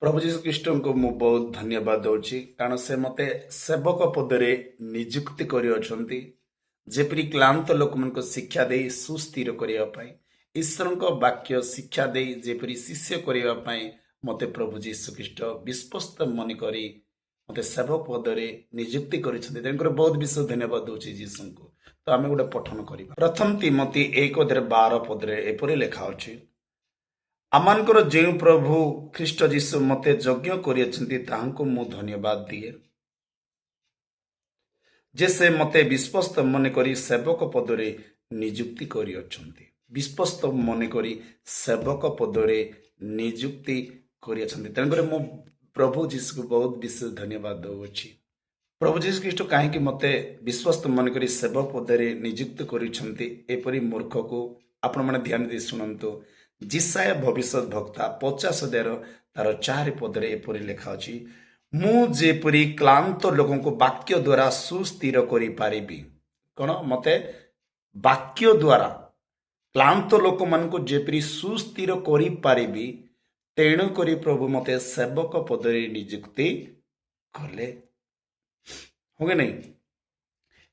प्रभु जीशु ख्रीष्ट को मु बहुत धन्यवाद दूची कारण से मते सेवक पदरे नियुक्ति करी जेपरी क्लांत लोक मन को शिक्षा दे सुस्थिर करने ईश्वर को वाक्य शिक्षा दे जेपरी शिष्य करने मते प्रभु जीशु ख्रीष्ट विश्वस्त मन करी मते सेवक पदरे नियुक्ति कर बहुत विशेष धन्यवाद दूची जीशु को। तो आम गोटे पठन करवा प्रथम तिमोथी 1:12 पदरे एपरी लेखा अछि आमानकर जो प्रभु ख्रीष्ट जीशु मते यज्ञ कर मु धन्यवाद दिए जे से मते विश्वस्त मन करी सेवक पदरे नियुक्ति करी अछंती विश्वस्त मन करी सेवक पदरे नियुक्ति करी अछंती तेनकर मु प्रभु जीशु को बहुत विशेष धन्यवाद दउछि। प्रभु जीशु ख्रीष्ट कहीं मते विश्वस्त मन करी सेवक पदरे नियुक्त करिछंती एपरी मूर्ख को आपण माने ध्यान दे सुनंतु। जिसाया भविष्य भक्ता 50 तार 4 पदरे एपरी लेखा अछि मु जेपरी क्लांत लोकों को वाक्य द्वारा सुस्थिर करि पारिबी कौन मते वाक्य द्वारा क्लांत लोक मान को जेपरी सुस्थिर करि पारिबी तेणु करी प्रभु मते सेवक पदरे नियुक्ति कले होगे नहीं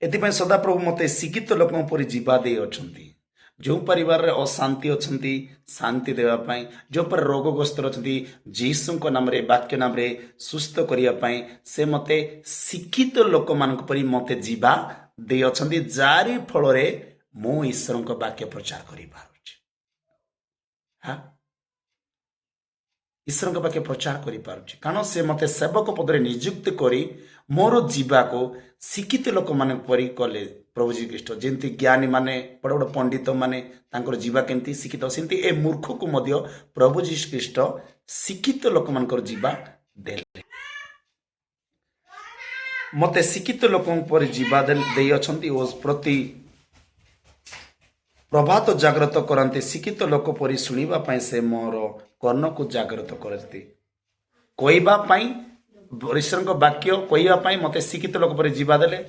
एथि सदा प्रभु मते शिक्षित लोकों पर जीवा दे अछंती जो परिवार रे अशांति अछंती शांति देवा पाई जो पर रोगग्रस्त अछंती जीसु को नाम रे वाक्य नाम रे सुस्थ करिया पाई से मते शिक्षित लोक मान परि मते जीवा दे अछंती जारी फल रे मो ईश्वर को वाक्य प्रचार करि पारुछि। हां ईश्वर को वाक्य प्रचार करि पारुछि कारण से मते सेवक पदरे नियुक्त करी मोर जीवा को शिक्षित लोक मान परि कले प्रभु जी ख्रीष्ट जेंति ज्ञानी माने बड़ बड़ पंडित माने तांकर जीवा केंति शिक्षित सेंति ए मूर्ख को मध्य प्रभु जी ख्रीष्ट शिक्षित लोक मानकर जीवा देले मते शिक्षित लोकों पर जीवा दे अछंती ओ प्रति प्रभात जागृत करते शिक्षित लोक परि सुनिबा पाई से मोर कर्ण को जागृत करते कहबा पाई ईश्वर को वाक्य कहबा पाई मते शिक्षित लोक परि जीवा देले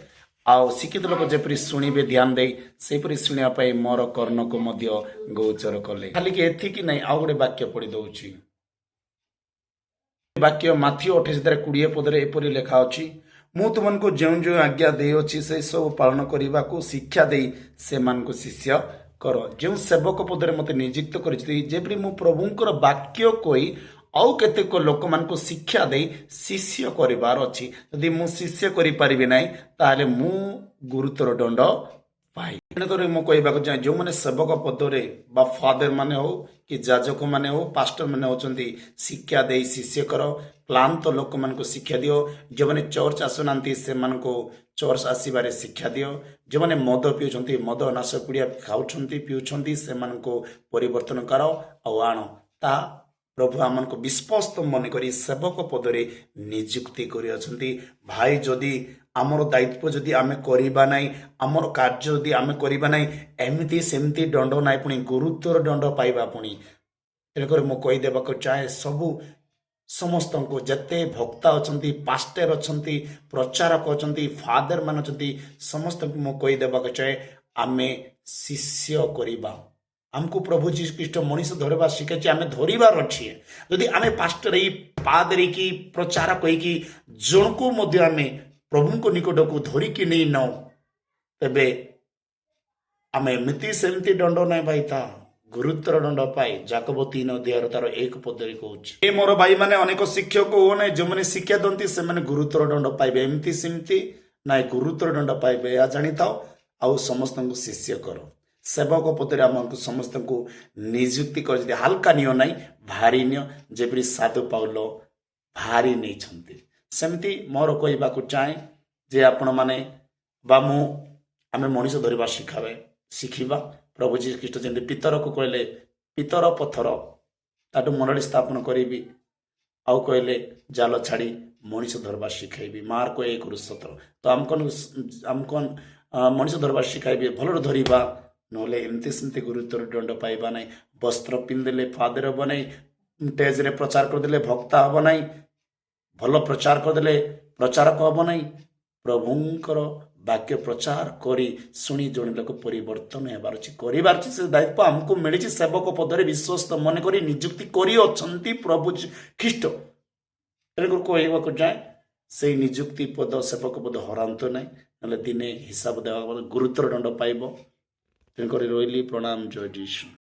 आउ शिक्षित लोक जेपरी शुणवे ध्यान दे सेपरी शुणा मोर कर्ण को मध्य गोचर कले खाली कि एथिकी नहीं आउ गोटे वाक्य पढ़ी दउछि वाक्य माथ्यू 28:20 पदरे एपरी लेखा अछि मु तुमनको जो जो आज्ञा दे अछि से सब पालन करबा को शिक्षा दे से मान को शिष्य कर जो सेवक पदरे मते नियुक्त करिछि जेपरी मु प्रभुंकर वाक्य कोई आउ केतेक लोक मान को शिक्षा दे शिष्य करिवार अछि यदि मु शिष्य करि परिबे नै ताले मु गुरुतर दंड पाई तेणुकर मु कहबाक चाहे जो माने सेवक पदरे बा फादर माने हो कि जाजक माने हो पास्टर माने होचंती शिक्षा दे शिष्य कर क्लांत लोक मान को शिक्षा दियो जो माने चर्च आसुनांती से मान को चर्च आसीबारे शिक्षा दियो जो माने मद पिउछंती मद नाश कुड़िया खाउछंती पिउछंती से मान को परिवर्तन करो आ आनो ता प्रभु आमन को विश्वस्त मन करी सेवक पदरे नियुक्ति करी अछंती भाई जदि आमर दायित्व जदि आमे करिबा नै आमर कार्य जदि आमे करिबा नै एमिति सेमति दंड नै पुनी गुरुतर दंड पाइबा पुनी तेकर मो कहि देबा को चाहे सबु समस्त को जते भक्ता अछंती पास्टर अछंती प्रचारक अछंती फादर मान अछंती समस्त को मो कहि देबा को चाहे आमे शिष्य करिबा हमको प्रभु जी ख्रीष्ट मनीष धरवा शिखे आम धरबार अच्छे जदि आम पास्टर पादरी की प्रचारक होगी जन को आम प्रभु को निकट को धरिकी नहीं नौ तेबे आम एमती सेमती दंड ना भाई था गुरुतर दंड पाए जाकब 3 तार 1 पदरी कहूँ मोर भाई मैंने अनेक शिक्षक हो ना जो मैंने शिक्षा दंती से मैंने गुरुतर दंड पाइबे एमती सेमती ना गुरुतर दंड पाइबे या जानी था आउ समस्त को शिष्य करो सेवक पदरे आमको समस्त को नियुक्ति कर हल्का नियो ना भारी नियो जेपरी साधु पाउल भारी नहीं छंती सेमती मोर कहबा को चाहे जे आपण माने बा मु आमे मनीष धरवा शिखिबा प्रभु जी ख्रीष्ट जेंति पितर को कहले पितर पत्थर ताटू मंडली स्थापन करीबी आउ कहले जाल छाड़ी मनीष धरवा शिखेबी मार्क 1:17 तो आमको मनीष धरवा शिखाइबी भल धरिबा नले एमती सेमती गुरुतर दंड पाइबा ना वस्त्र पिंधले फादर हम ना टेज रे प्रचार करदे भक्ता हम ना भल प्रचार करदे प्रचारक हम ना प्रभुंकर वाक्य प्रचार करी शुणी जन लोक परिवर्तन हेबार कर से दायित्व आमको मिली सेवक पदरे विश्वस्त मन करी नियुक्ति करी अछंती प्रभु ख्रीष्ट ତେଣୁକରି କହିବାକୁ ଯାଏ ସେଇ ନିଯୁକ୍ତି ପଦ ସେବକ ପଦ ହରାନ୍ତୁ ନାହିଁ, ନହେଲେ ଦିନେ ହିସାବ ଦେବା ଗୁରୁତର ଦଣ୍ଡ ପାଇବ। ତେଣୁକରି ରହିଲି, ପ୍ରଣାମ, ଜୟ ଯୀଶୁ।